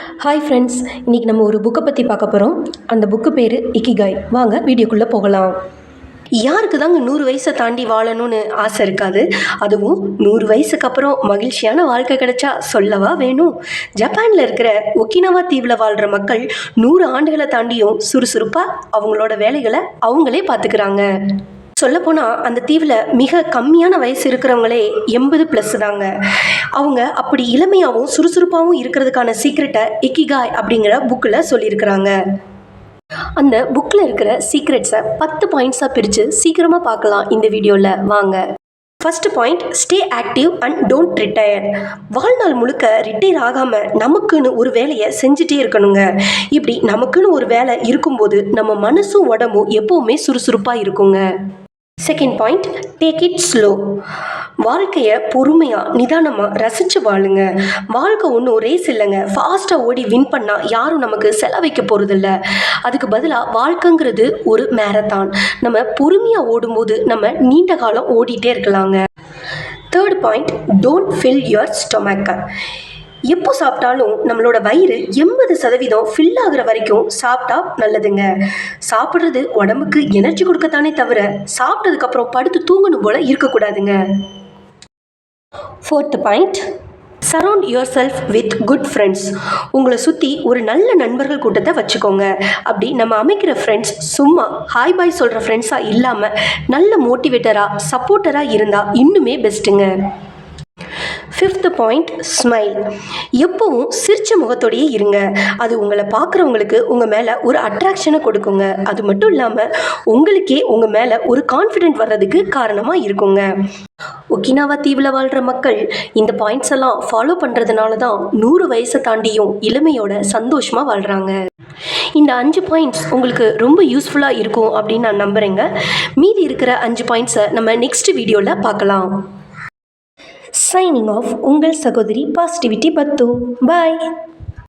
Hi friends, இன்றைக்கி நம்ம ஒரு புக்கை பற்றி பார்க்க போகிறோம். அந்த புக்கு பேர் இக்கிகாய். வாங்க வீடியோக்குள்ளே போகலாம். யாருக்கு தாங்க 100 வயசை தாண்டி வாழணும்னு ஆசை இருக்காது? அதுவும் 100 வயசுக்கு அப்புறம் மகிழ்ச்சியான வாழ்க்கை கிடைச்சா சொல்லவா வேணும்? ஜப்பானில் இருக்கிற ஒக்கினவா தீவில் வாழ்கிற மக்கள் 100 ஆண்டுகளை தாண்டியும் சுறுசுறுப்பாக அவங்களோட வேலைகளை அவங்களே பார்த்துக்கிறாங்க. சொல்லப்போனால் அந்த தீவில் மிக கம்மியான வயசு இருக்கிறவங்களே 80+ தாங்க. அவங்க அப்படி இளமையாகவும் சுறுசுறுப்பாகவும் இருக்கிறதுக்கான சீக்ரெட்டை இக்கிகாய் அப்படிங்கிற புக்கில் சொல்லியிருக்கிறாங்க. அந்த புக்கில் இருக்கிற சீக்ரெட்ஸை 10 பாயிண்ட்ஸாக பிரித்து சீக்கிரமாக பார்க்கலாம் இந்த வீடியோவில். வாங்க. First point, stay active and don't retire. வாழ்நாள் முழுக்க ரிட்டையர் ஆகாமல் நமக்குன்னு ஒரு வேலையை செஞ்சுட்டே இருக்கணுங்க. இப்படி நமக்குன்னு ஒரு வேலை இருக்கும்போது நம்ம மனசும் உடம்பும் எப்போவுமே சுறுசுறுப்பாக இருக்குங்க. Second point, take it slow. வாழ்க்கையை பொறுமையாக நிதானமாக ரசித்து வாழுங்க. வாழ்க்கை ஒன்றும் ரேஸ் இல்லைங்க. ஃபாஸ்ட்டாக ஓடி வின் பண்ணால் யாரும் நமக்கு செலவைக்க போகிறதில்ல. அதுக்கு பதிலாக வாழ்க்கைங்கிறது ஒரு மேரத்தான். நம்ம பொறுமையாக ஓடும்போது நம்ம நீண்ட காலம் ஓடிட்டே இருக்கலாங்க. Third point, don't fill your stomach. எப்போ சாப்பிட்டாலும் நம்மளோட வயிறு 80% ஃபில் ஆகிற வரைக்கும் சாப்பிட்டா நல்லதுங்க. சாப்பிட்றது உடம்புக்கு எனர்ஜி கொடுக்கத்தானே தவிர சாப்பிட்டதுக்கப்புறம் படுத்து தூங்கணும் போல இருக்கக்கூடாதுங்க. Fourth point, surround yourself with good friends. உங்களை சுற்றி ஒரு நல்ல நண்பர்கள் கூட்டத்தை வச்சுக்கோங்க. அப்படி நம்ம அமைக்கிற ஃப்ரெண்ட்ஸ் சும்மா ஹாய் பாய் சொல்கிற ஃப்ரெண்ட்ஸாக இல்லாமல் நல்ல மோட்டிவேட்டராக சப்போர்ட்டராக இருந்தால் இன்னுமே பெஸ்ட்டுங்க. Fifth point, smile. எப்பவும் சிரிச்ச முகத்தோடையே இருங்க. அது உங்களை பார்க்குறவங்களுக்கு உங்கள் மேலே ஒரு அட்ராக்ஷனை கொடுக்குங்க. அது மட்டும் இல்லாமல் உங்களுக்கே உங்கள் மேலே ஒரு கான்ஃபிடென்ட் வர்றதுக்கு காரணமாக இருக்குங்க. ஒக்கினாவா தீவில் வாழ்கிற மக்கள் இந்த பாயிண்ட்ஸ் எல்லாம் ஃபாலோ பண்ணுறதுனால தான் 100 வயசை தாண்டியும் இளமையோட சந்தோஷமாக வாழ்கிறாங்க. இந்த 5 பாயிண்ட்ஸ் உங்களுக்கு ரொம்ப யூஸ்ஃபுல்லாக இருக்கும் அப்படின்னு நான் நம்புகிறேங்க. மீதி இருக்கிற 5 பாயிண்ட்ஸை நம்ம நெக்ஸ்ட் வீடியோவில் பார்க்கலாம். சைனிங் ஆஃப், உங்கள் சகோதரி பாசிட்டிவிட்டி பத்து. பாய்.